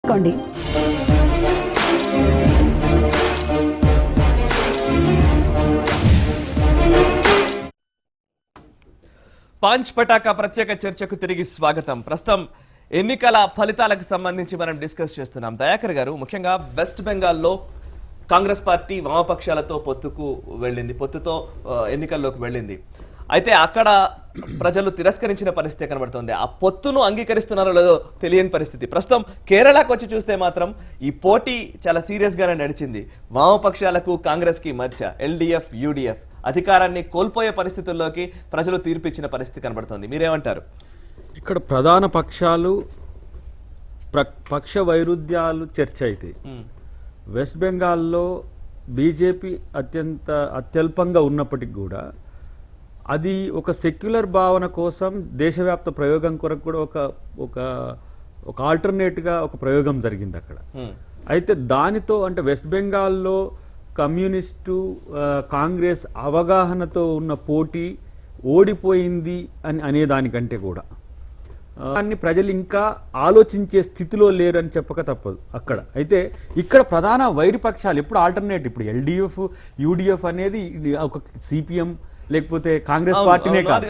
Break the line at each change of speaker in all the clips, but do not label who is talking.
పాంచ్ పటాకా ప్రత్యేక చర్చకు తిరిగి స్వాగతం. ప్రస్తుతం ఎన్నికల ఫలితాలకు సంబంధించి మనం డిస్కస్ చేస్తున్నాం. దయాకర్ గారు, ముఖ్యంగా వెస్ట్ బెంగాల్లో కాంగ్రెస్ పార్టీ వామపక్షాలతో పొత్తుతో ఎన్నికల్లోకి వెళ్ళింది. అయితే అక్కడ ప్రజలు తిరస్కరించిన పరిస్థితి కనబడుతోంది. ఆ పొత్తును అంగీకరిస్తున్నారో లేదో తెలియని పరిస్థితి. ప్రస్తుతం కేరళకు వచ్చి చూస్తే మాత్రం ఈ పోటీ చాలా సీరియస్ గానే నడిచింది. వామపక్షాలకు కాంగ్రెస్ కి మధ్య ఎల్డీఎఫ్ యూడీఎఫ్ అధికారాన్ని కోల్పోయే పరిస్థితుల్లోకి ప్రజలు తీర్పిచ్చిన పరిస్థితి కనబడుతోంది. మీరేమంటారు?
ఇక్కడ ప్రధాన పక్షాలు పక్ష వైరుధ్యాలు చర్చ అయితే వెస్ట్ బెంగాల్లో బీజేపీ అత్యల్పంగా ఉన్నప్పటికీ కూడా అది ఒక సెక్యులర్ భావన కోసం దేశవ్యాప్త ప్రయోగం కొరకు కూడా ఒక ఆల్టర్నేట్గా ఒక ప్రయోగం జరిగింది అక్కడ. అయితే దానితో అంటే వెస్ట్ బెంగాల్లో కమ్యూనిస్టు కాంగ్రెస్ అవగాహనతో ఉన్న పోటీ ఓడిపోయింది అని అనేదానికంటే కూడా దాన్ని ప్రజలు ఇంకా ఆలోచించే స్థితిలో లేరని చెప్పక తప్పదు అక్కడ. అయితే ఇక్కడ ప్రధాన వైరిపక్షాలు ఎప్పుడు ఆల్టర్నేట్, ఇప్పుడు ఎల్డీఎఫ్ యూడీఎఫ్ అనేది ఒక సిపిఎం లేకపోతే కాంగ్రెస్ పార్టీనే కాదు,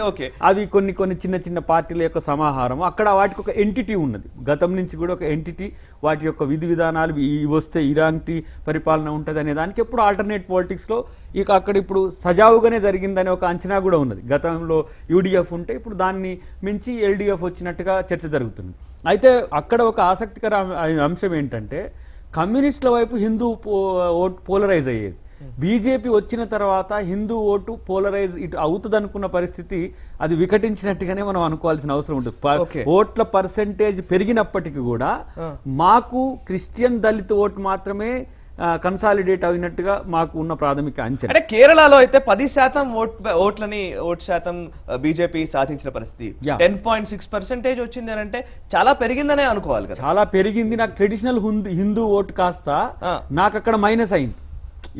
అవి కొన్ని చిన్న చిన్న పార్టీల యొక్క సమాహారం. అక్కడ వాటికి ఒక ఎంటిటీ ఉన్నది, గతం నుంచి కూడా ఒక ఎంటిటీ, వాటి యొక్క విధి విధానాలు వస్తే ఇలాంటి పరిపాలన ఉంటుంది అనే దానికి ఎప్పుడు ఆల్టర్నేట్ పాలిటిక్స్లో ఇక అక్కడ ఇప్పుడు సజావుగానే జరిగిందనే ఒక అంచనా కూడా ఉన్నది. గతంలో యూడీఎఫ్ ఉంటే ఇప్పుడు దాన్ని మించి ఎల్డీఎఫ్ వచ్చినట్టుగా చర్చ జరుగుతుంది. అయితే అక్కడ ఒక ఆసక్తికర అంశం ఏంటంటే కమ్యూనిస్టుల వైపు హిందూ ఓటు పోలరైజ్ అయ్యేది. బీజేపీ వచ్చిన తర్వాత హిందూ ఓటు పోలరైజ్ ఇటు అవుతుంది అనుకున్న పరిస్థితి అది వికటించినట్టుగానే మనం అనుకోవాల్సిన అవసరం ఉంటుంది. ఓట్ల పర్సెంటేజ్ పెరిగినప్పటికీ కూడా మాకు క్రిస్టియన్ దళిత ఓటు మాత్రమే కన్సాలిడేట్ అయినట్టుగా మాకు ఉన్న ప్రాథమిక అంచనా.
అంటే కేరళలో అయితే 10% ఓటు శాతం బీజేపీ సాధించిన పరిస్థితి 10.6% వచ్చింది అని అంటే చాలా పెరిగిందనే అనుకోవాలి కదా.
చాలా పెరిగింది. నాకు ట్రెడిషనల్ హిందూ ఓటు కాస్త నాకు అక్కడ మైనస్ అయింది.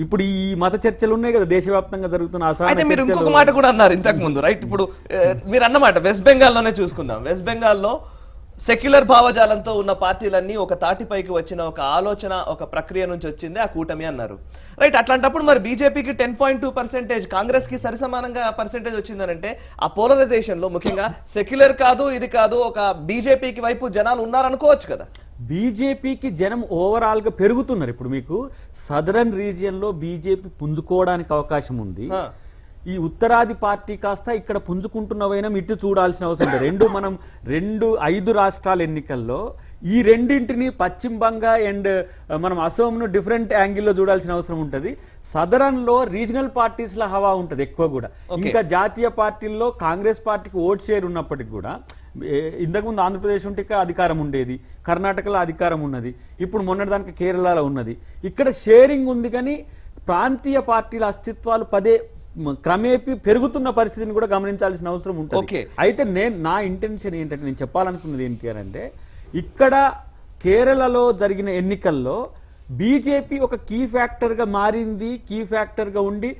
ఇప్పుడు ఈ మత చర్చలు ఉన్నాయి కదా దేశవ్యాప్తంగా జరుగుతున్న.
అయితే మీరు ఇంకొక మాట కూడా అన్నారు ఇంతకు ముందు, రైట్? ఇప్పుడు మీరు అన్నమాట వెస్ట్ బెంగాల్లోనే చూసుకుందాం. వెస్ట్ బెంగాల్లో సెక్యులర్ భావజాలంతో ఉన్న పార్టీలన్నీ ఒక తాటిపైకి వచ్చిన ఒక ఆలోచన, ఒక ప్రక్రియ నుంచి వచ్చింది ఆ కూటమి అన్నారు, రైట్? అట్లాంటప్పుడు మరి బీజేపీకి 10.2%, కాంగ్రెస్ కి సరిసమానంగా పర్సెంటేజ్ వచ్చిందనంటే ఆ పోలరైజేషన్ లో ముఖ్యంగా సెక్యులర్ కాదు ఇది కాదు ఒక బీజేపీకి వైపు జనాలు ఉన్నారనుకోవచ్చు కదా.
బీజేపీకి జనం ఓవరాల్ గా పెరుగుతున్నారు. ఇప్పుడు మీకు సదరన్ రీజియన్ లో బీజేపీ పుంజుకోవడానికి అవకాశం ఉంది. ఈ ఉత్తరాది పార్టీ కాస్త ఇక్కడ పుంజుకుంటున్నవైనా ఇటు చూడాల్సిన అవసరం లేదు. మనం 5 రాష్ట్రాల ఎన్నికల్లో ఈ రెండింటిని పశ్చిమ బంగా అండ్ మనం అసోంను డిఫరెంట్ యాంగిల్లో చూడాల్సిన అవసరం ఉంటుంది. సదరన్ లో రీజనల్ పార్టీస్ లో హవా ఉంటుంది ఎక్కువ కూడా. ఇంకా జాతీయ పార్టీల్లో కాంగ్రెస్ పార్టీకి ఓట్ షేర్ ఉన్నప్పటికీ కూడా ఇంతకుముందు ఆంధ్రప్రదేశ్ ఉంటే అధికారం ఉండేది, కర్ణాటకలో అధికారం ఉన్నది, ఇప్పుడు మొన్నటిదానికి కేరళలో ఉన్నది. ఇక్కడ షేరింగ్ ఉంది కానీ ప్రాంతీయ పార్టీల అస్తిత్వాలు క్రమేపీ పెరుగుతున్న పరిస్థితిని కూడా గమనించాల్సిన అవసరం ఉంటుంది. అయితే నా ఇంటెన్షన్ ఏంటంటే, నేను చెప్పాలనుకున్నది ఏంటి అంటే, ఇక్కడ కేరళలో జరిగిన ఎన్నికల్లో బీజేపీ ఒక కీ ఫ్యాక్టర్ గా మారింది, కీ ఫ్యాక్టర్ గా ఉండి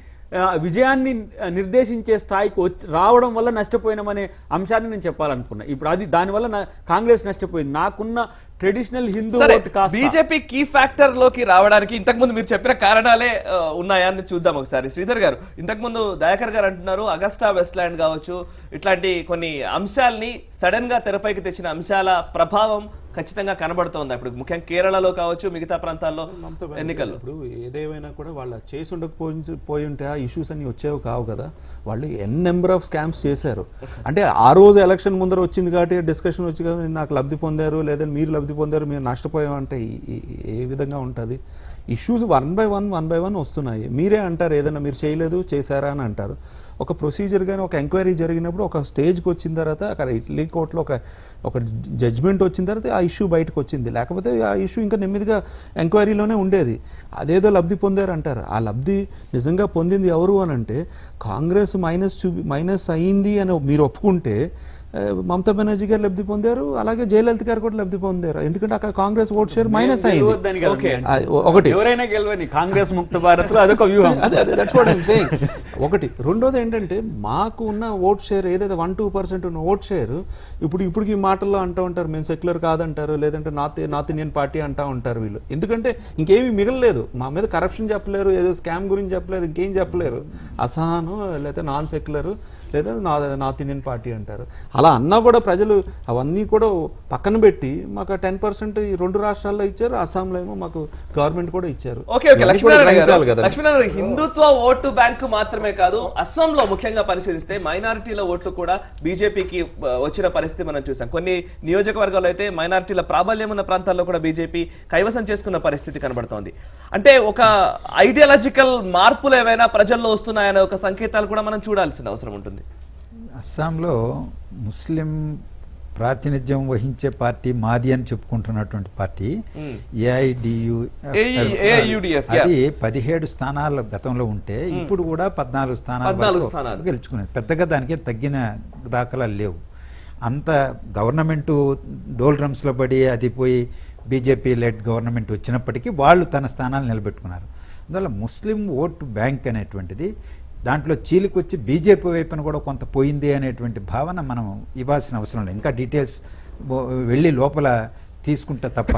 విజయాన్ని నిర్దేశించే స్థాయికి రావడం వల్ల నష్టపోయినామనే అంశాన్ని నేను చెప్పాలనుకున్నా. ఇప్పుడు అది దానివల్ల కాంగ్రెస్ నష్టపోయింది. నాకున్న ట్రెడిషనల్ హిందూ ఓటు కాస్త
బీజేపీ కీ ఫ్యాక్టర్ లోకి రావడానికి ఇంతకుముందు మీరు చెప్పిన కారణాలే ఉన్నాయా అని చూద్దాం ఒకసారి. శ్రీధర్ గారు, ఇంతకుముందు దయాకర్ గారు అంటున్నారు అగస్టా వెస్ట్లాండ్ కావచ్చు, ఇట్లాంటి కొన్ని అంశాలని సడన్ గా తెరపైకి తెచ్చిన అంశాల ప్రభావం ఖచ్చితంగా కనబడుతోంది. ఇప్పుడు ముఖ్యంగా కేరళలో కావచ్చు, మిగతా ప్రాంతాల్లో ఎన్నికల్లో
ఇప్పుడు ఏదేమైనా కూడా వాళ్ళు చేసి ఉండకపోయి ఉంటే ఆ ఇష్యూస్ అన్ని వచ్చేవి కావు కదా. వాళ్ళు నెంబర్ ఆఫ్ స్కామ్స్ చేశారు. అంటే ఆ రోజు ఎలక్షన్ ముందర వచ్చింది కాబట్టి డిస్కషన్ వచ్చి కదా నాకు లబ్ధి పొందారు లేదా మీరు లబ్ధి పొందారు మీరు నష్టపోయామంటే ఏ విధంగా ఉంటుంది? ఇష్యూస్ వన్ బై వన్ వస్తున్నాయి. మీరే అంటారు ఏదైనా మీరు చేయలేదు చేశారా అని అంటారు. ఒక ప్రొసీజర్ కానీ ఒక ఎంక్వైరీ జరిగినప్పుడు ఒక స్టేజ్కి వచ్చిన తర్వాత అక్కడ ఇటలీ కోర్టులో ఒక జడ్జ్మెంట్ వచ్చిన తర్వాత ఆ ఇష్యూ బయటకు వచ్చింది. లేకపోతే ఆ ఇష్యూ ఇంకా నెమ్మదిగా ఎంక్వైరీలోనే ఉండేది. అదేదో లబ్ధి పొందారు అంటారు. ఆ లబ్ధి నిజంగా పొందింది ఎవరు అని అంటే కాంగ్రెస్ మైనస్ అయింది అని మీరు ఒప్పుకుంటే మమతా బెనర్జీ గారు లబ్ధి పొందారు, అలాగే జయలలిత గారు కూడా లబ్ధి పొందారు. ఎందుకంటే అక్కడ కాంగ్రెస్ ఓట్ షేర్ మైనస్ అయింది. ఒకటి
ఎవరైనా గెలవని కాంగ్రెస్ ముక్త భారత్ లో అదొక వ్యూహం.
ఒకటి. రెండోది ఏంటంటే మాకు ఉన్న ఓట్ షేర్ ఏదైతే 1-2% ఉన్న ఓట్ షేర్ ఇప్పుడు ఈ మాటల్లో అంటూ ఉంటారు మేము సెక్యులర్ కాదంటారు, లేదంటే నార్త్ ఇండియన్ పార్టీ అంటూ ఉంటారు వీళ్ళు. ఎందుకంటే ఇంకేమీ మిగలలేదు, మా మీద కరప్షన్ చెప్పలేరు, ఏదో స్కామ్ గురించి చెప్పలేదు, ఇంకేం చెప్పలేరు. అసహాను లేదా నాన్ సెక్యులర్ లేదా నార్త్ ఇండియన్ పార్టీ అంటారు. అలా అన్నా కూడా ప్రజలు అవన్నీ కూడా పక్కన పెట్టి మాకు 10% ఈ 2 రాష్ట్రాల్లో ఇచ్చారు, అస్సాంలో ఏమో మాకు గవర్నమెంట్ కూడా ఇచ్చారు.
ఓకే ఓకే లక్ష్మీనారాయణ గారు, హిందుత్వ ఓటు బ్యాంకు మాత్రమే కాదు, అస్సాంలో ముఖ్యంగా పరిశీలిస్తే మైనారిటీల ఓట్లు కూడా బీజేపీకి వచ్చిన పరిస్థితి మనం చూసాం. కొన్ని నియోజకవర్గాల్లో అయితే మైనారిటీల ప్రాబల్యం ఉన్న ప్రాంతాల్లో కూడా బీజేపీ కైవసం చేసుకున్న పరిస్థితి కనబడుతోంది. అంటే ఒక ఐడియాలజికల్ మార్పులు ఏవైనా ప్రజల్లో వస్తున్నాయనే ఒక సంకేతాలు కూడా మనం చూడాల్సిన అవసరం ఉంటుంది.
అస్సాంలో ముస్లిం ప్రాతినిధ్యం వహించే పార్టీ మాది అని చెప్పుకుంటున్నటువంటి పార్టీ
AIUDF,
అది 17 స్థానాలు గతంలో ఉంటే ఇప్పుడు కూడా 14 స్థానాలు గెలుచుకునేది. పెద్దగా దానికి తగ్గిన దాఖలాలు లేవు. అంత గవర్నమెంట్ డోల్ డ్రమ్స్లో పడి అది పోయి బీజేపీ లెడ్ గవర్నమెంట్ వచ్చినప్పటికీ వాళ్ళు తన స్థానాలు నిలబెట్టుకున్నారు. అందువల్ల ముస్లిం ఓటు బ్యాంక్ అనేటువంటిది దాంట్లో చీలికొచ్చి బీజేపీ వైపున కూడా కొంత పోయింది అనేటువంటి భావన మనం ఇవ్వాల్సిన అవసరం లేదు. ఇంకా డీటెయిల్స్ వెళ్ళి లోపల తీసుకుంటే తప్ప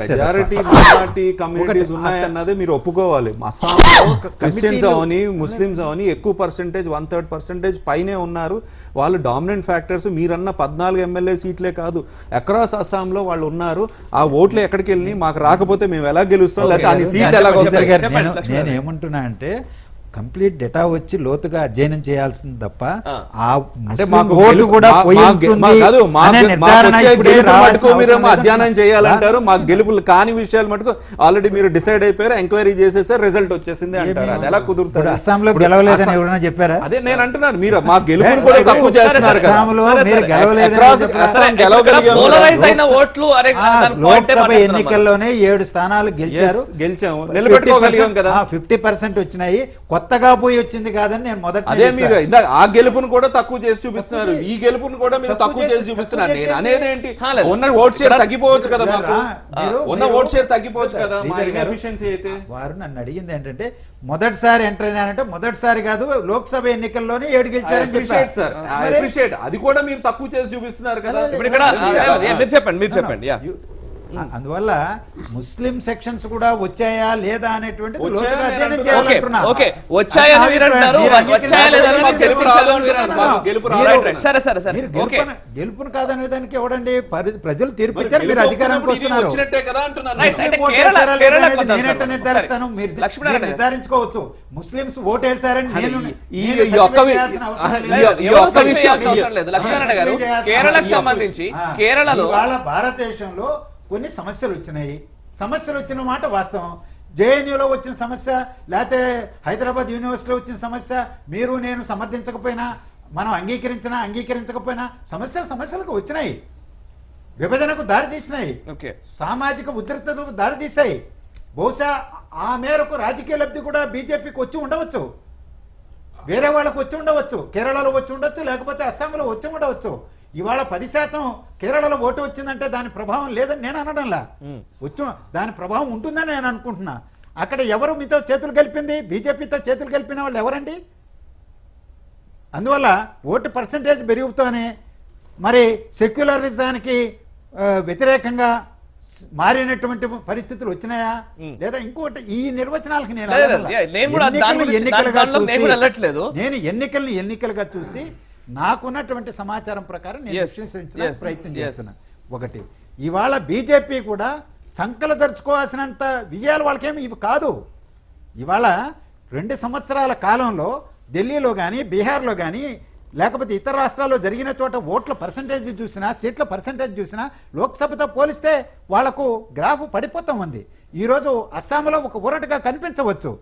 మెజారిటీ మైనారిటీ కమ్యూనిటీస్ ఉన్నాయన్నదే మీరు ఒప్పుకోవాలి. అస్సాంలో క్రిస్టియన్స్ అవని ముస్లిమ్స్ అవని ఎక్కువ పర్సెంటేజ్ 1/3% పైనే ఉన్నారు. వాళ్ళు డామినెంట్ ఫ్యాక్టర్స్. మీరన్న 14 ఎమ్మెల్యే సీట్లే కాదు, అక్రాస్ అస్సాంలో వాళ్ళు ఉన్నారు. ఆ ఓట్లు ఎక్కడికి వెళ్ళి మాకు రాకపోతే మేము ఎలా గెలుస్తాం, లేకపోతే అన్ని సీట్లు ఎలా వస్తాయి.
నేను ఏమంటున్నా అంటే కంప్లీట్ డేటా వచ్చి లోతుగా అధ్యయనం చేయాల్సింది తప్ప
అధ్యయనం చేయాలంటారు. మాకు గెలుపులు కాని విషయాలు మటుకు ఆల్రెడీ మీరు డిసైడ్ అయిపోయారు, ఎంక్వైరీ చేసేసారు, రిజల్ట్ వచ్చేసింది అంటారు. అది ఎలా కుదురుతుంది?
అస్సాంలో గెలవలేదని ఎవరైనా చెప్పారా?
అదే నేను అంటున్నాను, మీరు మా గెలుపుని కూడా తక్కువ చేస్తున్నారు కదా.
లోక్సభ ఎన్నికల్లోనే 7 స్థానాలు
గెలిచాము, నిలబెట్టుకోగలిగాం కదా.
50% వచ్చినాయి, కొత్తగా పోయి వచ్చింది కాదని నేను మొదట
అదే మీరు ఇందాక ఆ గెలుపును కూడా తక్కువ చేసి చూపిస్తున్నారు, ఈ గెలుపును కూడా మీరు తక్కువ చేసి చూపిస్తున్నారు. నేను అనేది ఏంటి, ఉన్న ఓట్ షేర్ తగ్గిపోవచ్చు కదా, మాకు ఉన్న ఓట్ షేర్ తగ్గిపోవచ్చు కదా మా ఇన్ఎఫిషియన్సీ అయితే.
వారు నన్ను అడిగింది ఏంటంటే మొదటిసారి ఎంటర్ అయినారంటే మొదటిసారి కాదు, లోక్సభ ఎన్నికల్లోనే 7 గెలిచారు.
అది కూడా మీరు తక్కువ చేసి చూపిస్తున్నారు కదా.
మీరు చెప్పండి.
అందువల్ల ముస్లిం సెక్షన్స్ కూడా వచ్చాయా లేదా అనేటువంటిది గెలుపును కాదనే దానికి ఎవడండి ప్రజలు తీర్పు ఇచ్చారు, మీరు అధికారానికి వస్తున్నారు. నిర్ధారిస్తాను, మీరు నిర్ధారించుకోవచ్చు. ముస్లింస్ ఓటేశారని
కేరళకు సంబంధించి కేరళలో
భారతదేశంలో కొన్ని సమస్యలు వచ్చిన మాట వాస్తవం. జేఎన్యూలో వచ్చిన సమస్య, లేకపోతే హైదరాబాద్ యూనివర్సిటీలో వచ్చిన సమస్య, మీరు నేను సమర్థించకపోయినా, మనం అంగీకరించకపోయినా సమస్యలకు వచ్చినాయి, విభజనకు దారితీసినాయి, సామాజిక ఉద్రిక్తతకు దారితీశాయి. బహుశా ఆ మేరకు రాజకీయ లబ్ధి కూడా బీజేపీకి వచ్చి ఉండవచ్చు, వేరే వాళ్ళకు వచ్చి ఉండవచ్చు, కేరళలో వచ్చి ఉండొచ్చు, లేకపోతే అస్సాంలో వచ్చి ఉండవచ్చు. ఇవాళ 10% కేరళలో ఓటు వచ్చిందంటే దాని ప్రభావం లేదని నేను అనడంలా, దాని ప్రభావం ఉంటుందని నేను అనుకుంటున్నా. అక్కడ ఎవరు మీతో చేతులు కలిపింది? బీజేపీతో చేతులు కలిపిన వాళ్ళు ఎవరండి? అందువల్ల ఓటు పర్సంటేజ్ పెరుగుతూనే మరి సెక్యులరిజానికి వ్యతిరేకంగా మారినటువంటి పరిస్థితులు వచ్చినాయా లేదా ఇంకోటి? ఈ నిర్వచనాలకు నేను ఎన్నికలుగా చూసి నాకున్నటువంటి సమాచారం ప్రకారం నేను విశ్లేషించడానికి ప్రయత్నం చేస్తున్నా. ఒకటి, ఇవాళ బీజేపీ కూడా చంకలు జరుచుకోవాల్సినంత విజయాలు వాళ్ళకేమి ఇవి కాదు. ఇవాళ 2 సంవత్సరాల కాలంలో ఢిల్లీలో కానీ బీహార్లో కానీ లేకపోతే ఇతర రాష్ట్రాల్లో జరిగిన చోట ఓట్ల పర్సంటేజ్ చూసినా, సీట్ల పర్సంటేజ్ చూసినా లోక్సభతో పోలిస్తే వాళ్లకు గ్రాఫ్ పడిపోతాం ఉంది. ఈరోజు అస్సాంలో ఒక ఊరటగా కనిపించవచ్చు,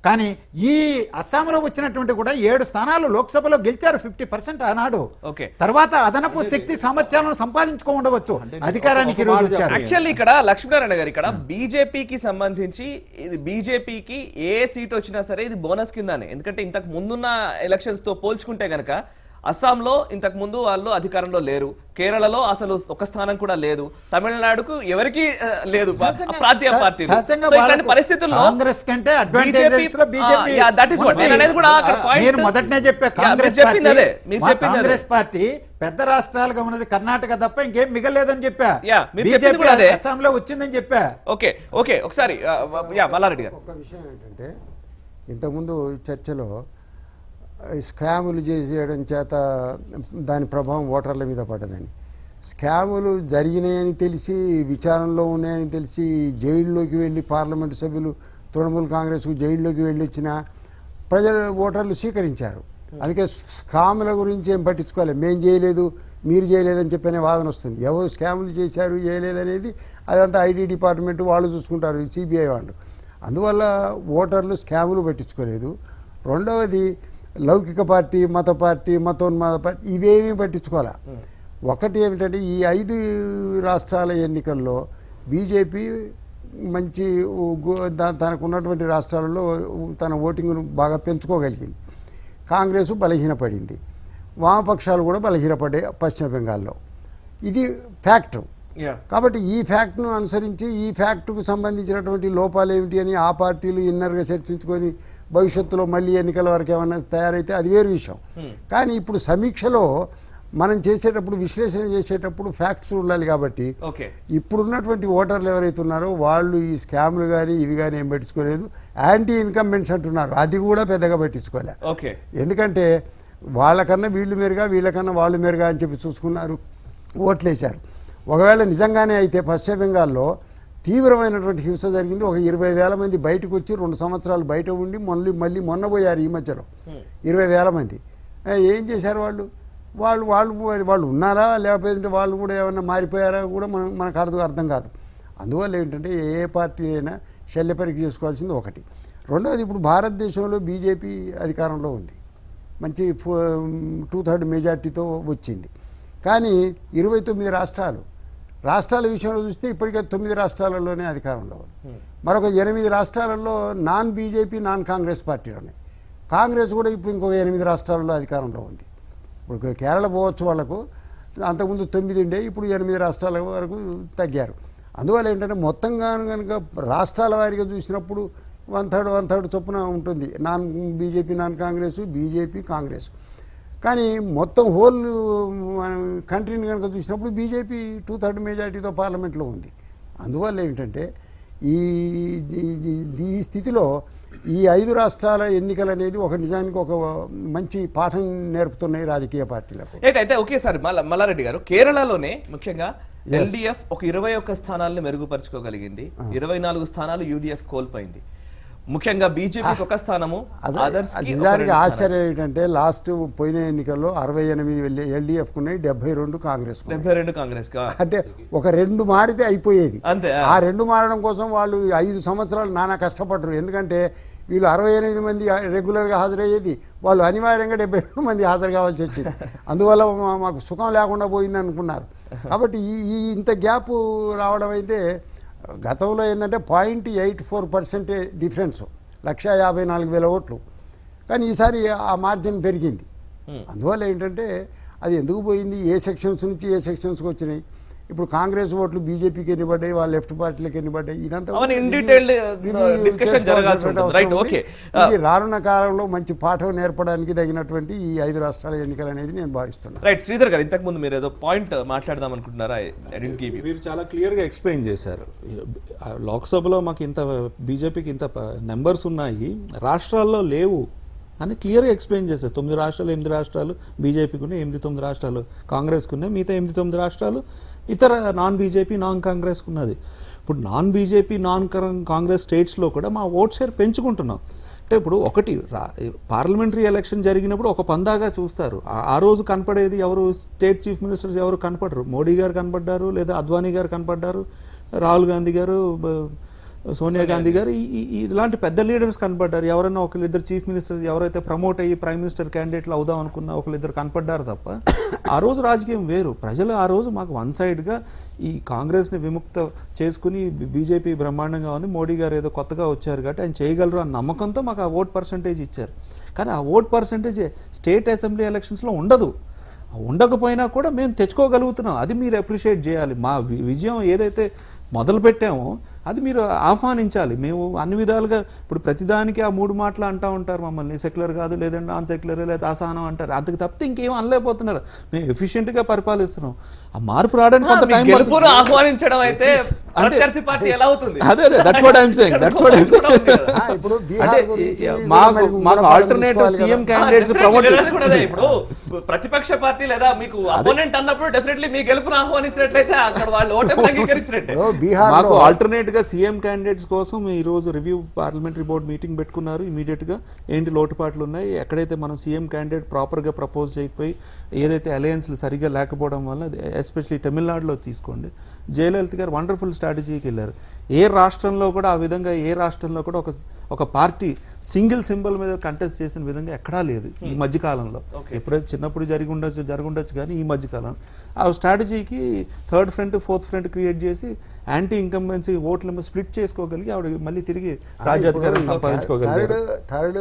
కానీ ఈ అస్సాంలో వచ్చినటువంటి కూడా 7 స్థానాలు లోక్సభలో గెలిచారు, 50% ఆనాడు. తర్వాత అదనపు శక్తి సామర్థ్యాలను సంపాదించుకో ఉండవచ్చు, అధికారానికి
యాక్చువల్లీ ఇక్కడ లక్ష్మీనారాయణ గారు, ఇక్కడ బీజేపీకి సంబంధించి ఇది బీజేపీకి ఏ సీట్ వచ్చినా సరే ఇది బోనస్ కిందనే. ఎందుకంటే ఇంతకు ముందున్న ఎలక్షన్స్ తో పోల్చుకుంటే గనక అస్సాంలో ఇంతకు ముందు వాళ్ళు అధికారంలో లేరు, కేరళలో అసలు ఒక స్థానం కూడా లేదు, తమిళనాడుకు ఎవరికి లేదు ప్రాంతీయ పార్టీలు.
సహజంగా
So, ఇట్లాంటి
వాళ్ళకు
పరిస్థితుల్లో
కాంగ్రెస్ కంటే అడ్వాంటేజెస్ లో బీజేపీ
that is what నేను అనేది కూడా అక్కడ point.
నేను మొదటనే చెప్పా,
మీరు చెప్పింది అదే, మీరు చెప్పింది అదే.
కాంగ్రెస్ పార్టీ పెద్ద రాష్ట్రాలుగా ఉన్నది కర్ణాటక తప్ప ఇంకేం మిగలలేదని చెప్పా.
మీరు చెప్పింది కూడా అదే.
అస్సాంలో వచ్చిందని చెప్పా.
ఓకే ఓకే ఒకసారి మల్లారెడ్డి గారు.
ఒక విషయం ఏంటంటే ఇంతకుముందు చర్చలో స్కాములు చేసేయడం చేత దాని ప్రభావం ఓటర్ల మీద పడ్డదని, స్కాములు జరిగినాయని తెలిసి విచారణలో ఉన్నాయని తెలిసి జైల్లోకి వెళ్ళి పార్లమెంటు సభ్యులు తృణమూల్ కాంగ్రెస్కు జైల్లోకి వెళ్ళి వచ్చిన ప్రజలు ఓటర్లు స్వీకరించారు. అందుకే స్కాముల గురించి ఏం పట్టించుకోలేదు, మేం చేయలేదు మీరు చేయలేదని చెప్పనే వాదన వస్తుంది. ఎవరు స్కాములు చేశారు చేయలేదనేది అదంతా ఐటీ డిపార్ట్మెంట్ వాళ్ళు చూసుకుంటారు, సిబిఐ వాళ్ళు. అందువల్ల ఓటర్లు స్కాములు పట్టించుకోలేదు. రెండవది లౌకిక పార్టీ, మత పార్టీ, మతోన్మాద పార్టీ ఇవేమీ పట్టించుకోవాలా. ఒకటి ఏమిటంటే ఈ 5 రాష్ట్రాల ఎన్నికల్లో బీజేపీ మంచి తనకు ఉన్నటువంటి రాష్ట్రాలలో తన ఓటింగ్ను బాగా పెంచుకోగలిగింది. కాంగ్రెసు బలహీనపడింది, వామపక్షాలు కూడా బలహీనపడ్డాయి పశ్చిమ బెంగాల్లో. ఇది ఫ్యాక్ట్. కాబట్టి ఈ ఫ్యాక్ట్ను అనుసరించి ఈ ఫ్యాక్ట్కు సంబంధించినటువంటి లోపాలు ఏమిటి అని ఆ పార్టీలు ఇన్నర్గా చర్చించుకొని భవిష్యత్తులో మళ్ళీ ఎన్నికల వరకు ఏమన్నా తయారైతే అది వేరు విషయం. కానీ ఇప్పుడు సమీక్షలో మనం చేసేటప్పుడు, విశ్లేషణ చేసేటప్పుడు ఫ్యాక్ట్స్ ఉండాలి. కాబట్టి ఇప్పుడున్నటువంటి ఓటర్లు ఎవరైతే ఉన్నారో వాళ్ళు ఈ స్కామ్లు కానీ ఇవి కానీ ఏం పట్టించుకోలేదు. యాంటీ ఇన్కంబెంట్స్ అంటున్నారు, అది కూడా పెద్దగా పట్టించుకోలే. ఎందుకంటే వాళ్ళకన్నా వీళ్ళు మెరుగా, వీళ్ళకన్నా వాళ్ళు మెరుగా అని చెప్పి చూసుకున్నారు, ఓట్లేశారు. ఒకవేళ నిజంగానే అయితే పశ్చిమ బెంగాల్లో తీవ్రమైనటువంటి హింస జరిగింది. ఒక 20,000 మంది బయటకు వచ్చి 2 సంవత్సరాలు బయట ఉండి మళ్ళీ మొన్న పోయారు ఈ మధ్యలో 20,000 మంది. ఏం చేశారు వాళ్ళు? వాళ్ళు ఉన్నారా లేకపోతే వాళ్ళు కూడా ఏమన్నా మారిపోయారా కూడా మనకు అర్థం కాదు. అందువల్ల ఏంటంటే ఏ పార్టీ అయినా శల్య పరీక్ష చేసుకోవాల్సింది ఒకటి. రెండవది, ఇప్పుడు భారతదేశంలో బీజేపీ అధికారంలో ఉంది, మంచి 2/3 మెజార్టీతో వచ్చింది. కానీ 29 రాష్ట్రాల విషయంలో చూస్తే ఇప్పటికే 9 రాష్ట్రాలలోనే అధికారంలో ఉంది. మరొక 8 రాష్ట్రాలలో నాన్ బీజేపీ, నాన్ కాంగ్రెస్ పార్టీలు ఉన్నాయి. కాంగ్రెస్ కూడా ఇప్పుడు ఇంకొక 8 రాష్ట్రాలలో అధికారంలో ఉంది. ఇప్పుడు కేరళ పోవచ్చు, వాళ్లకు అంతకుముందు 9 ఉండే, ఇప్పుడు 8 రాష్ట్రాల వరకు తగ్గారు. అందువల్ల ఏంటంటే మొత్తంగా కనుక రాష్ట్రాల వారీగా చూసినప్పుడు 1/3 చొప్పున ఉంటుంది, non BJP, non Congress, BJP, Congress. కానీ మొత్తం హోల్ కంట్రీని కనుక చూసినప్పుడు బీజేపీ 2/3 మెజార్టీతో పార్లమెంట్లో ఉంది. అందువల్ల ఏంటంటే ఈ స్థితిలో ఈ 5 రాష్ట్రాల ఎన్నికలు అనేది ఒక నిజానికి ఒక మంచి పాఠం నేర్పుతున్నాయి రాజకీయ పార్టీలకు.
అయితే ఒకేసారి మల్లారెడ్డి గారు, కేరళలోనే ముఖ్యంగా ఎల్డీఎఫ్ ఒక 21 స్థానాలను మెరుగుపరుచుకోగలిగింది, 24 స్థానాలు యూడీఎఫ్ కోల్పోయింది. ముఖ్యంగా బీజేపీకి ఒక స్థానము,
నిజానికి ఆశ్చర్యం ఏంటంటే లాస్ట్ పోయిన ఎన్నికల్లో 68 ఎల్డీఎఫ్ ఉన్నాయి, 72 కాంగ్రెస్. అంటే ఒక 2 మారితే అయిపోయేది. ఆ 2 మారడం కోసం వాళ్ళు 5 సంవత్సరాలు నానా కష్టపడరు. ఎందుకంటే వీళ్ళు 68 మంది రెగ్యులర్గా హాజరయ్యేది, వాళ్ళు అనివార్యంగా 72 మంది హాజరు కావాల్సి వచ్చింది. అందువల్ల మాకు సుఖం లేకుండా పోయింది అనుకున్నారు. కాబట్టి ఈ ఇంత గ్యాప్ రావడం అయితే, గతంలో ఏంటంటే 0.84% డిఫరెన్స్, 154,000 ఓట్లు. కానీ ఈసారి ఆ మార్జిన్ పెరిగింది. అందువల్ల ఏంటంటే అది ఎందుకు పోయింది, ఏ సెక్షన్స్ నుంచి ఏ సెక్షన్స్కి వచ్చినాయి, ఇప్పుడు కాంగ్రెస్ ఓట్లు బీజేపీకి ఎన్ని పడ్డాయి, వాళ్ళ లెఫ్ట్ పార్టీలకు ఎన్ని పడ్డాయి, ఇదంతా ఇది రానున్న కాలంలో మంచి పాఠం నేర్పడానికి తగినటువంటి ఈ 5 రాష్ట్రాల ఎన్నికలు అనేది నేను భావిస్తున్నాను.
రైట్, శ్రీధర్ గారు, ఇంతకు ముందు మీరు ఏదో పాయింట్ మాట్లాడదాం అనుకుంటున్నారా?
మీరు చాలా క్లియర్గా ఎక్స్ప్లెయిన్ చేశారు. లోక్సభలో మాకు ఇంత బీజేపీకి ఇంత నెంబర్స్ ఉన్నాయి, రాష్ట్రాల్లో లేవు అని క్లియర్గా ఎక్స్ప్లెయిన్ చేశారు. 9 రాష్ట్రాలు, 8 రాష్ట్రాలు బీజేపీకి ఉన్నాయి, 8-9 రాష్ట్రాలు కాంగ్రెస్కి ఉన్నాయి, మిగతా 8-9 రాష్ట్రాలు ఇతర నాన్ బీజేపీ, నాన్ కాంగ్రెస్కి ఉన్నది. ఇప్పుడు నాన్ బీజేపీ, నాన్ కాంగ్రెస్ స్టేట్స్లో కూడా మా ఓట్ షేర్ పెంచుకుంటున్నాం. అంటే ఇప్పుడు ఒకటి పార్లమెంటరీ ఎలక్షన్ జరిగినప్పుడు ఒక పందాగా చూస్తారు. ఆ రోజు కనపడేది ఎవరు, స్టేట్ చీఫ్ మినిస్టర్స్ ఎవరు కనపడరు. మోడీ గారు కనపడ్డారు, లేదా అద్వానీ గారు కనపడ్డారు, రాహుల్ గాంధీ గారు, సోనియా గాంధీ గారు ఇలాంటి పెద్ద లీడర్స్ కనపడ్డారు. ఎవరైనా ఒకరిద్దరు చీఫ్ మినిస్టర్ ఎవరైతే ప్రమోట్ అయ్యి ప్రైమ్ మినిస్టర్ క్యాండిడేట్లు అవుదాం అనుకున్న ఒకరిద్దరు కనపడ్డారు తప్ప ఆ రోజు రాజకీయం వేరు. ప్రజలు ఆ రోజు మాకు వన్ సైడ్గా ఈ కాంగ్రెస్ని విముక్త చేసుకుని బీజేపీ బ్రహ్మాండంగా ఉంది, మోడీ గారు ఏదో కొత్తగా వచ్చారు కాబట్టి ఆయన చేయగలరు అన్న నమ్మకంతో మాకు ఆ ఓట్ పర్సంటేజ్ ఇచ్చారు. కానీ ఆ ఓట్ పర్సంటేజ్ స్టేట్ అసెంబ్లీ ఎలక్షన్స్లో ఉండదు. ఉండకపోయినా కూడా మేము తెచ్చుకోగలుగుతున్నాం. అది మీరు అప్రిషియేట్ చేయాలి. మా విజయం ఏదైతే మొదలు పెట్టామో అది మీరు ఆహ్వానించాలి. మేము అన్ని విధాలుగా ఇప్పుడు ప్రతిదానికి ఆ 3 మాటలు అంటూ ఉంటారు మమ్మల్ని, సెక్యులర్ కాదు, లేదంటే నాన్ సెక్యులర్, లేదా అసహనం అంటారు. అంతకు తప్పితే ఇంకేం అనలేకపోతున్నారు. మేము ఎఫిషియెంట్గా పరిపాలిస్తున్నాం. ఆ మార్పు రావడానికి కొంత టైం
గెలుపును ఆహ్వానించడం అయితే ప్రత్యర్థి పార్టీ ఎలా అవుతుంది?
అదే దట్స్ వాట్ ఐఎమ్ సేయింగ్.
ఇప్పుడు
అంటే మాకు ఆల్టర్నేటివ్ సీఎం క్యాండిడేట్స్ ప్రమోట్
ఇప్పుడు ప్రతిపక్ష పార్టీ లేదా మీకు అపోనెంట్ అన్నప్పుడు డెఫినెట్లీ మీ గెలుపును ఆహ్వానించినట్లయితే అక్కడ వాళ్ళు ఓటమి అంగీకరించినట్టే.
మాకు ఆల్టర్నేట్ గా సీఎం క్యాండిడేట్స్ కోసం ఈ రోజు రివ్యూ పార్లమెంటరీ బోర్డు మీటింగ్ పెట్టుకున్నారు. ఇమీడియట్ గా ఏంటి లోటుపాట్లు ఉన్నాయి, ఎక్కడైతే మనం సీఎం క్యాండిడేట్ ప్రాపర్ గా ప్రపోజ్ చేయకపోయి ఏదైతే అలయన్స్లు సరిగ్గా లేకపోవడం వల్ల, ఎస్పెషల్లీ తమిళనాడులో తీసుకోండి, జయలలిత గారు వండర్ఫుల్ స్ట్రాటజీకి వెళ్ళారు. ఏ రాష్ట్రంలో కూడా ఆ విధంగా ఒక పార్టీ సింగిల్ సింబల్ మీద కంటెస్ట్ చేసిన విధంగా ఎక్కడా లేదు ఈ మధ్యకాలంలో. ఎప్పుడైతే చిన్నప్పుడు జరుగుండొచ్చు కానీ ఈ మధ్యకాలం ఆ స్ట్రాటజీకి third front fourth front create చేసి యాంటీ ఇన్కంబెన్సీ ఓట్లను స్ప్లిట్ చేసుకోగలిగి ఆవిడ మళ్ళీ తిరిగి రాజ్యాధికారం సంపాదించుకోగలిగారు.
థర్డ్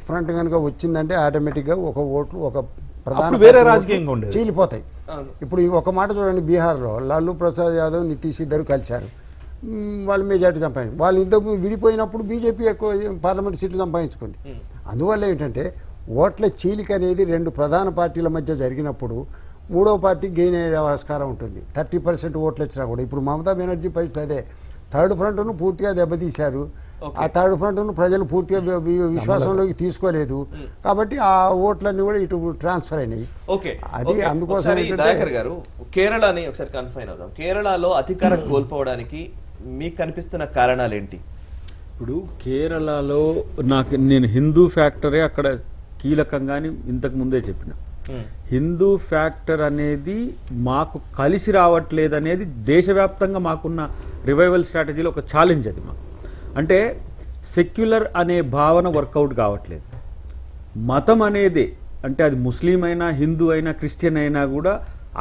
ఫ్రంట్ కనుక వచ్చిందంటే ఆటోమేటిక్గా ఒక ప్రధాన
వేరే రాజకీయంగా ఉండేది
చీలిపోతాయి. ఇప్పుడు ఒక మాట చూడండి, బీహార్లో లాలూ ప్రసాద్ యాదవ్, నితీష్ ఇద్దరు కలిశారు, వాళ్ళు మెజార్టీ సంపాదించారు. వాళ్ళు ఇంతకు విడిపోయినప్పుడు బీజేపీ ఎక్కువ పార్లమెంట్ సీట్లు సంపాదించుకుంది. అందువల్ల ఏంటంటే ఓట్ల చీలిక అనేది 2 ప్రధాన పార్టీల మధ్య జరిగినప్పుడు మూడవ పార్టీ గెయిన్ అయ్యే ఆస్కారం ఉంటుంది. 30% ఓట్లు వచ్చినా కూడా. ఇప్పుడు మమతా బెనర్జీ పరిస్థితి అదే. థర్డ్ ఫ్రంట్ను పూర్తిగా దెబ్బతీశారు. ఆ థర్డ్ ఫ్రంట్ను ప్రజలు పూర్తిగా విశ్వాసంలోకి తీసుకోలేదు కాబట్టి ఆ ఓట్లన్నీ కూడా ఇటు ట్రాన్స్ఫర్ అయినాయి. అది అందుకోసం
దయాకర్ గారు కేరళని ఒకసారి కన్ఫైన్ అవుదాం. కేరళలో అధికారం కోల్పోవడానికి మీకు కనిపిస్తున్న కారణాలు ఏంటి?
ఇప్పుడు కేరళలో నేను హిందూ ఫ్యాక్టరే అక్కడ కీలకంగాని ఇంతకు ముందే చెప్పిన. హిందూ ఫ్యాక్టర్ అనేది మాకు కలిసి రావట్లేదు అనేది దేశవ్యాప్తంగా మాకున్న రివైవల్ స్ట్రాటజీలో ఒక ఛాలెంజ్. అది మాకు అంటే సెక్యులర్ అనే భావన వర్కౌట్ కావట్లేదు. మతం అనేది అంటే అది ముస్లిం అయినా, హిందూ అయినా, క్రిస్టియన్ అయినా కూడా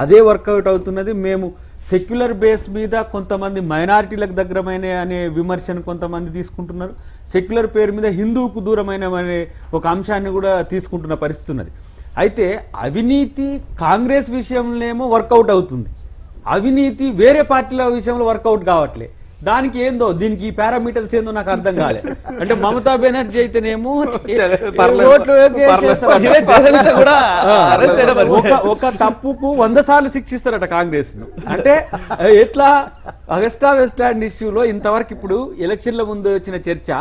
అదే వర్కౌట్ అవుతున్నది. మేము సెక్యులర్ బేస్ మీద కొంతమంది మైనారిటీలకు దగ్గరమైన అనే విమర్శను కొంతమంది తీసుకుంటున్నారు. సెక్యులర్ పేరు మీద హిందువుకు దూరమైన అనే ఒక అంశాన్ని కూడా తీసుకుంటున్న పరిస్థితి ఉన్నది. అయితే అవినీతి కాంగ్రెస్ విషయంలోనేమో వర్కౌట్ అవుతుంది, అవినీతి వేరే పార్టీల విషయంలో వర్కౌట్ కావట్లే. దానికి ఏందో దీనికి ఈ పారామీటర్స్ ఏందో నాకు అర్థం కాలే. అంటే మమతా బెనర్జీ అయితేనేమో ఒక తప్పుకు 100 సార్లు శిక్షిస్తారట కాంగ్రెస్ ను. అంటే ఎట్లా అగస్టా వెస్ట్లాండ్ ఇష్యూలో ఇంతవరకు ఇప్పుడు ఎలక్షన్ల ముందు వచ్చిన చర్చ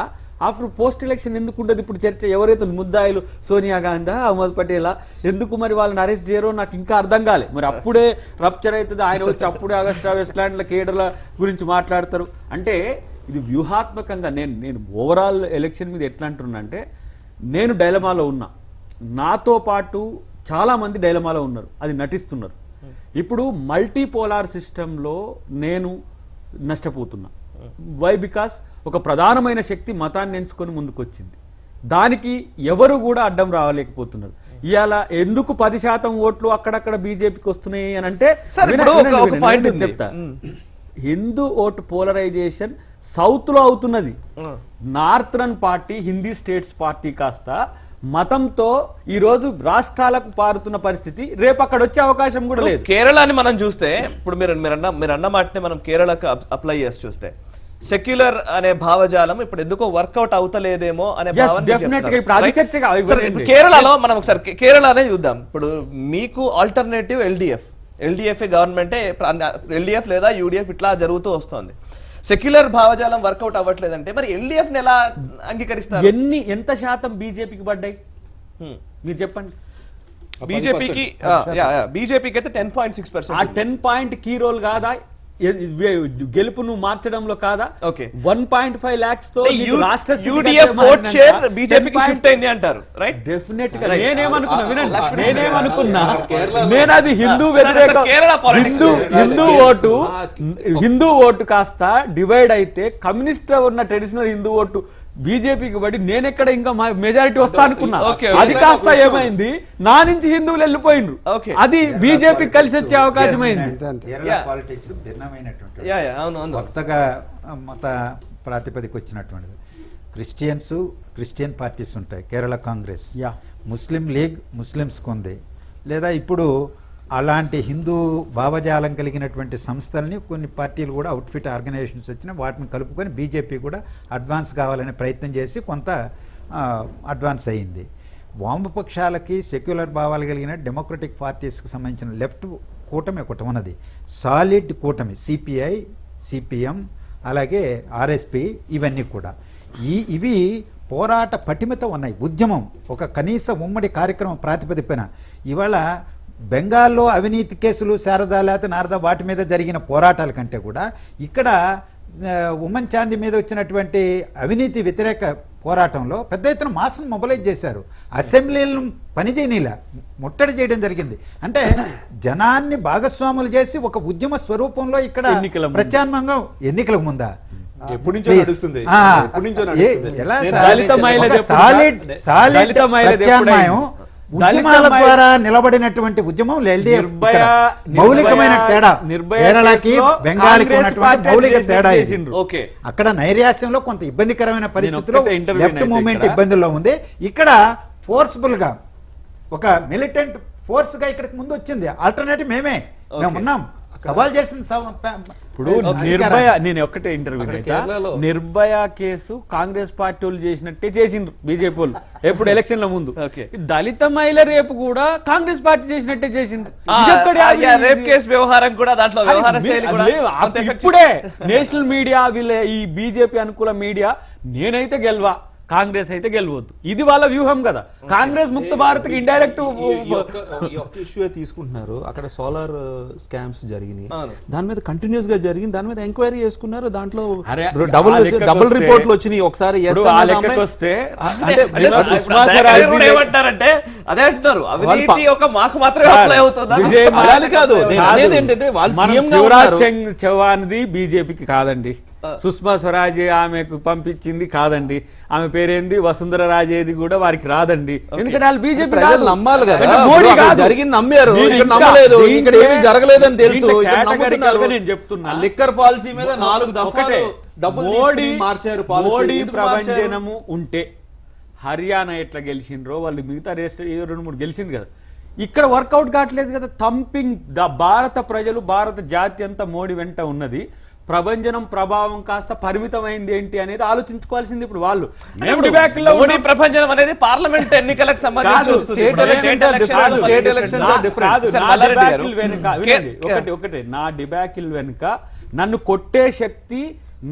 ఆఫ్టర్ పోస్ట్ ఎలక్షన్ ఎందుకు ఉండదు ఇప్పుడు చర్చ? ఎవరైతే ముద్దాయిలు సోనియా గాంధీ, అహ్మద్ పటేలా, ఎందుకు మరి వాళ్ళని అరెస్ట్ చేయరో నాకు ఇంకా అర్థం కాలే. మరి అప్పుడే రప్చర్ అవుతుంది, ఆయన వచ్చి అప్పుడే అగస్టా వెస్ట్లాండ్ల కేడర్ల గురించి మాట్లాడతారు. అంటే ఇది వ్యూహాత్మకంగా నేను ఓవరాల్ ఎలక్షన్ మీద ఎట్లా అంటున్నా అంటే, నేను డైలమాలో ఉన్నా, నాతో పాటు చాలా మంది డైలమాలో ఉన్నారు, అది నటిస్తున్నారు. ఇప్పుడు మల్టీపోలార్ సిస్టంలో నేను నష్టపోతున్నా. వై? బికాస్ ఒక ప్రధానమైన శక్తి మతాన్ని ఎంచుకొని ముందుకొచ్చింది, దానికి ఎవరు కూడా అడ్డం రావలేకపోతున్నారు. ఇవాళ ఎందుకు 10% ఓట్లు అక్కడక్కడ బీజేపీకి వస్తున్నాయి అని అంటే చెప్తా. హిందూ ఓటు పోలరైజేషన్ సౌత్ లో అవుతున్నది. Northern party, Hindi states party కాస్త మతంతో ఈ రోజు రాష్ట్రాలకు పారుతున్న పరిస్థితి, రేపు అక్కడ వచ్చే అవకాశం కూడా లేదు.
కేరళని మనం చూస్తే ఇప్పుడు మీరు అన్న మాటనే మనం కేరళకు అప్లై చేసి చూస్తే సెక్యులర్ అనే భావజాలం ఇప్పుడు ఎందుకో వర్కౌట్ అవుతలేదేమో అనే కేరళలో మనం ఒకసారి కేరళనే చూద్దాం. ఇప్పుడు మీకు ఆల్టర్నేటివ్ ఎల్డిఎఫ్ గవర్నమెంటే, ఎల్డిఎఫ్ లేదా యూడిఎఫ్ ఇట్లా జరుగుతూ వస్తుంది. సెక్యులర్ భావజాలం వర్కౌట్ అవ్వట్లేదంటే మరి ఎల్డిఎఫ్ ని ఎలా అంగీకరిస్తారు?
ఎంత శాతం బీజేపీకి పడ్డాయి మీరు చెప్పండి.
బీజేపీకి అయితే 10.6%.
ఆ 10 పాయింట్ కీ రోల్ కాదా గెలుపు నువ్వు మార్చడంలో కాదా?
Okay.
1.5 lakhs తో నీకు రాష్ట్ర స్థితి
UDF
గట్టే
ఓట్ షేర్
మారినంత
బీజేపీకి షిఫ్ట్ అయింది అంటారు, రైట్?
డెఫినెట్ గా
Right.
నేనేమనుకున్నా వినండి, నేనేమనుకున్నా నేను అది హిందూ వ్యతిరేక
కేరళ politics
హిందూ ఓటు కాస్త డివైడ్ అయితే కమ్యూనిస్ట్ ఉన్న ట్రెడిషనల్ హిందూ ఓటు బీజేపీకి పడి నేనెక్కడ ఇంకా మెజారిటీ వస్తా అనుకున్నా.
Okay.
అది కాస్త ఏమైంది, నా నుంచి హిందువులు వెళ్ళిపోయినరు.
Okay.
అది బీజేపీ కలిసి వచ్చే అవకాశం అయింది.
అంతే అంతే.
కేరళ
Yeah.
పాలిటిక్స్ భిన్నమైనటువంటి
యా యా అవును అవును.
కొత్తగా మత ప్రాతిపదిక వచ్చినటువంటిది. క్రిస్టియన్ పార్టీస్ ఉంటాయి, కేరళ కాంగ్రెస్,
Yeah.
ముస్లిం లీగ్ ముస్లిమ్స్కి ఉంది, లేదా ఇప్పుడు అలాంటి హిందూ భావజాలం కలిగినటువంటి సంస్థల్ని కొన్ని పార్టీలు కూడా అవుట్ఫిట్ ఆర్గనైజేషన్స్ వచ్చినా వాటిని కలుపుకొని బీజేపీ కూడా అడ్వాన్స్ కావాలనే ప్రయత్నం చేసి కొంత అడ్వాన్స్ అయ్యింది. వామపక్షాలకి సెక్యులర్ భావాలు కలిగిన డెమోక్రటిక్ పార్టీస్కి సంబంధించిన లెఫ్ట్ కూటమి ఒకటి ఉన్నది, సాలిడ్ కూటమి, సిపిఐ, సిపిఎం, అలాగే ఆర్ఎస్పి, ఇవన్నీ కూడా ఇవి పోరాట పటిమతో ఉన్నాయి. ఉద్యమం ఒక కనీస ఉమ్మడి కార్యక్రమం ప్రాతిపదికన ఇవాళ బెంగాల్లో అవినీతి కేసులు శారదా లేకపోతే నారదా వాటి మీద జరిగిన పోరాటాల కంటే కూడా ఇక్కడ ఉమ్మన్ చాందీ మీద వచ్చినటువంటి అవినీతి వ్యతిరేక పోరాటంలో పెద్ద ఎత్తున మాస్ను మొబలైజ్ చేశారు. అసెంబ్లీలను పనిచేయనీలా ముట్టడి చేయడం జరిగింది. అంటే జనాన్ని భాగస్వాములు చేసి ఒక ఉద్యమ స్వరూపంలో ఇక్కడ ప్రత్యామ్నాయంగా ఎన్నికలకు ముందా
ఎప్పటి నుంచో నడుస్తుంది. ఎప్పటి నుంచో నడుస్తుంది.
ఎలా
దళిత మహిళలు ఎప్పుడు-
సాలిడ్
దళిత మహిళలు
ప్రత్యామ్నాయం ఉద్యమాల ద్వారా నిలబడినటువంటి ఉద్యమం మౌలికమైన తేడా కేరళకి బెంగాల్కి ఉన్నటువంటి మౌలిక తేడా ఇది.
ఓకే.
అక్కడ నైరాశ్యంలో కొంత ఇబ్బందికరమైన పరిస్థితుల్లో
ఒక్కటే interview
లెఫ్ట్
అయితే
మూవ్మెంట్
ఇక్కడ.
ఇబ్బందుల్లో ఉంది. ఇక్కడ ఫోర్స్ఫుల్ గా ఒక మిలిటెంట్ ఫోర్స్ గా ఇక్కడికి ముందు వచ్చింది. ఆల్టర్నేటివ్ మేము ఉన్నాం, సవాల్ చేసింది
ఇప్పుడు నిర్భయ, నేను ఒక్కటే interview Nirbhaya case Congress party వాళ్ళు చేసినట్టే చేసిండ్రు బీజేపీ వాళ్ళు ఎప్పుడు ఎలక్షన్ల ముందు.
Okay.
దళిత మహిళ రేపు కూడా కాంగ్రెస్ పార్టీ చేసినట్టే చేసిండ్రు.
రేప్ కేసు వ్యవహారం కూడా దాంట్లో వ్యవహార శైలి కూడా అంత effective.
ఇప్పుడే నేషనల్ మీడియా వీళ్ళ ఈ బీజేపీ అనుకూల మీడియా నేనైతే గెలవా, కాంగ్రెస్ అయితే గెలవద్దు, ఇది వాళ్ళ వ్యూహం కదా. కాంగ్రెస్ ముక్త భారత్ కి ఇండైరెక్ట్
ఇష్యూ తీసుకుంటున్నారు. అక్కడ సోలార్ స్కామ్స్ జరిగినాయి, దాని మీద కంటిన్యూస్ గా జరిగింది, దాని మీద ఎంక్వైరీ చేసుకున్నారు. దాంట్లో
అరే,
డబుల్ రిపోర్ట్లు వచ్చినాయి. ఒకసారి yes
ఇప్పుడు ఆ
అన్నది
లెక్కకు
అమ్మాయి-
వస్తే
అంటే
సుష్మా
దయాకర్
స్వరాజ్
కూడా ఏమంటారంటే అదే అంటున్నారు, అవినీతి ఒక మాకు మాత్రమే అప్లై అవుతుందా?
విజయ్
అలా అని కాదు, నేను అనేది ఏంటంటే వాళ్ళు
మనం
సీఎం గా
శివరాజ్
ఉన్నారు.
సింగ్ చౌహాన్ది బీజేపీకి కాదండి, సుష్మా స్వరాజ్ ఆమెకు పంపించింది కాదండి, ఆమె పేరేంది వసుంధర రాజేది కూడా వారికి రాదండి. ఎందుకంటే వాళ్ళు బీజేపీ
ప్రజలు నమ్మాలి కదా.
మోడీ
ఇప్పుడు అక్కడ
కాదు.
జరిగింది నమ్మారు,
నేను
ఇక్కడ
ఇంకా
నమ్మలేదు,
దీంట్లో-
ఇక్కడ ఏమీ జరగలేదని తెలుసు,
దీంట్లో
ఇక్కడ
categorical
నమ్ముతున్నారు.
గా నేను చెప్తున్నా,
లిక్కర్ పాలసీ మీద 4 దఫాలు
ఒకటే,
డబ్బులు
మోడీ
తీసుకుని మార్చారు పాలసీ.
మోడీ
ఎందుకు మార్చారు?
ప్రభంజనము ఉంటే హర్యానా ఎట్లా గెలిచిండ్రో వాళ్ళు మిగతా రేస్ 2-3 గెలిచింది కదా, ఇక్కడ వర్కౌట్ కావట్లేదు కదా. థంపింగ్ భారత ప్రజలు, భారత జాతి అంతా మోడీ వెంట ఉన్నది. ప్రభంజనం ప్రభావం కాస్త పరిమితమైంది ఏంటి అనేది ఆలోచించుకోవాల్సింది ఇప్పుడు వాళ్ళు. మేము debate లో
మోడీ
ఉన్నాం.
ప్రపంచం అనేది పార్లమెంట్ ఎన్నికలకు సంబంధించి
కాదు,
వస్తుంది.
state elections are different. State elections are different.
కాదు,
సార్,
నా
మల్లారెడ్డి గారు.
డిబాకిల్ వెనుక వినండి, ఒకటే నా డిబాకిల్ వెనుక నన్ను కొట్టే శక్తి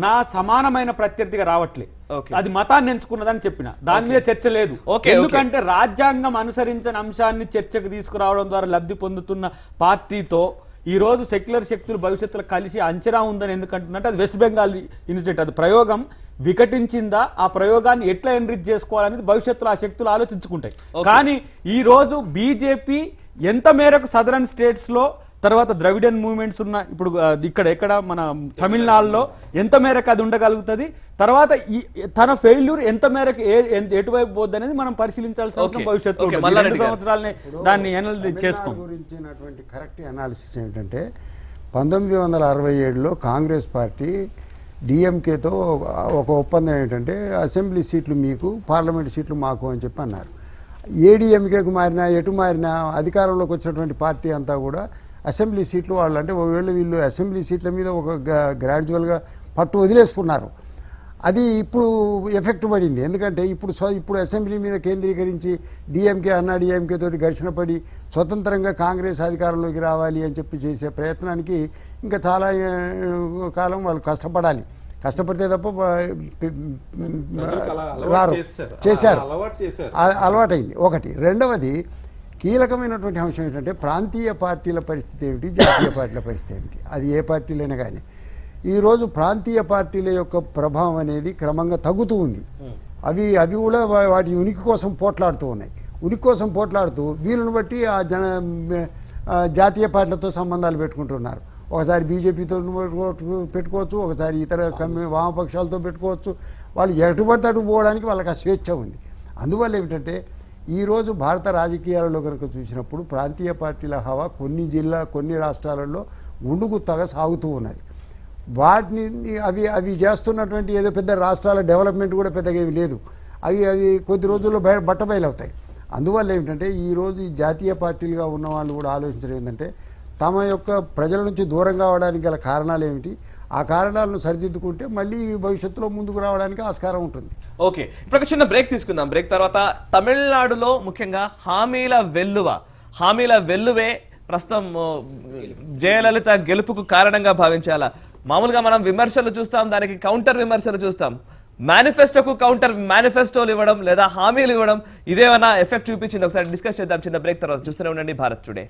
నా సమానమైన ప్రత్యర్థిగా రావట్లే.
Okay.
అది మతాన్ని ఎంచుకున్నదని చెప్పిన దాని మీద చర్చ లేదు.
Okay,
ఎందుకంటే రాజ్యాంగం అనుసరించిన అంశాన్ని చర్చకు తీసుకురావడం ద్వారా లబ్ధి పొందుతున్న పార్టీతో ఈ రోజు సెక్యులర్ శక్తులు భవిష్యత్తులో కలిసి అంచనా ఉందని ఎందుకంటున్నట్టు అది వెస్ట్ బెంగాల్ ఇన్సిడెంట్, అది ప్రయోగం వికటించిందా, ఆ ప్రయోగాన్ని ఎట్లా ఎన్రిచ్ చేసుకోవాలనేది భవిష్యత్తులో ఆ శక్తులు ఆలోచించుకుంటాయి. కానీ ఈ రోజు బీజేపీ ఎంత మేరకు సదరన్ స్టేట్స్ లో, తర్వాత ద్రవిడన్ మూవ్మెంట్స్ ఉన్న ఇప్పుడు ఇక్కడ మన తమిళనాడులో ఎంత మేరకు అది ఉండగలుగుతుంది, తర్వాత తన ఫెయిల్యూర్ ఎంత మేరకు ఎటువైపు పోద్ది అనేది మనం పరిశీలించాల్సిన అవసరం భవిష్యత్తులో ఉంటుంది. 2 సంవత్సరాలని దాన్ని అనలైజ్ చేసుకోండి.
గురించినటువంటి కరెక్ట్ అనాలిసిస్ ఏంటంటే 1967లో కాంగ్రెస్ పార్టీ డిఎంకేతో ఒక ఒప్పందం ఏంటంటే అసెంబ్లీ సీట్లు మీకు, పార్లమెంట్ సీట్లు మాకు అని చెప్పి అన్నారు. ఏడీఎంకేకు మారినా ఎటు మారినా అధికారంలోకి వచ్చినటువంటి పార్టీ అంతా కూడా అసెంబ్లీ సీట్లు వాళ్ళు, అంటే ఒకవేళ వీళ్ళు అసెంబ్లీ సీట్ల మీద ఒక గ్రాడ్యువల్గా పట్టు వదిలేసుకున్నారు. అది ఇప్పుడు ఎఫెక్ట్ పడింది. ఎందుకంటే ఇప్పుడు అసెంబ్లీ మీద కేంద్రీకరించి డిఎంకే అన్నా డిఎంకే తోటి ఘర్షణ పడి స్వతంత్రంగా కాంగ్రెస్ అధికారంలోకి రావాలి అని చెప్పి చేసే ప్రయత్నానికి ఇంకా చాలా కాలం వాళ్ళు కష్టపడాలి. కష్టపడితే తప్ప రారు. చేశారు, అలవాటైంది. ఒకటి. రెండవది, కీలకమైనటువంటి అంశం ఏంటంటే ప్రాంతీయ పార్టీల పరిస్థితి ఏమిటి, జాతీయ పార్టీల పరిస్థితి ఏమిటి, అది ఏ పార్టీలైనా కానీ ఈరోజు ప్రాంతీయ పార్టీల యొక్క ప్రభావం అనేది క్రమంగా తగ్గుతూ ఉంది. అవి కూడా వాటి ఉనికి కోసం పోట్లాడుతూ ఉన్నాయి. ఉనికి కోసం పోట్లాడుతూ వీళ్ళని బట్టి జాతీయ పార్టీలతో సంబంధాలు పెట్టుకుంటున్నారు. ఒకసారి బీజేపీతో పెట్టుకోవచ్చు, ఒకసారి ఇతర వామపక్షాలతో పెట్టుకోవచ్చు. వాళ్ళు ఎటుపడితే అటు పోవడానికి వాళ్ళకి ఆ స్వేచ్ఛ ఉంది. అందువల్ల ఏమిటంటే ఈరోజు భారత రాజకీయాలలో కనుక చూసినప్పుడు ప్రాంతీయ పార్టీల హవా కొన్ని రాష్ట్రాలలో గుండుగుత్తగా సాగుతూ ఉన్నది. వాటిని అవి చేస్తున్నటువంటి ఏదో పెద్ద రాష్ట్రాల డెవలప్మెంట్ కూడా పెద్దగా ఏమి లేదు. అవి కొద్ది రోజుల్లో బట్టబయలవుతాయి. అందువల్ల ఏమిటంటే ఈరోజు ఈ జాతీయ పార్టీలుగా ఉన్న వాళ్ళు కూడా ఆలోచించడం ఏంటంటే తమ యొక్క ప్రజల నుంచి దూరం కావడానికి గల కారణాలు ఏమిటి, ఆ కారణాలను సరిదిద్దుకుంటే మళ్ళీ భవిష్యత్తులో ముందుకు రావడానికి ఆస్కారం ఉంటుంది.
ఓకే, ఇప్పుడు ఒక చిన్న బ్రేక్ తీసుకుందాం. బ్రేక్ తర్వాత తమిళనాడులో ముఖ్యంగా హామీల వెల్లువే ప్రస్తుతం జయలలిత గెలుపుకు కారణంగా భావించాలా? మామూలుగా మనం విమర్శలు చూస్తాం, దానికి కౌంటర్ విమర్శలు చూస్తాం. మేనిఫెస్టోకు కౌంటర్ మేనిఫెస్టోలు ఇవ్వడం లేదా హామీలు ఇవ్వడం ఇదేమైనా ఎఫెక్ట్ చూపించింది? ఒకసారి డిస్కస్ చేద్దాం చిన్న బ్రేక్ తర్వాత. చూస్తూనే ఉండండి భారత్ టుడే.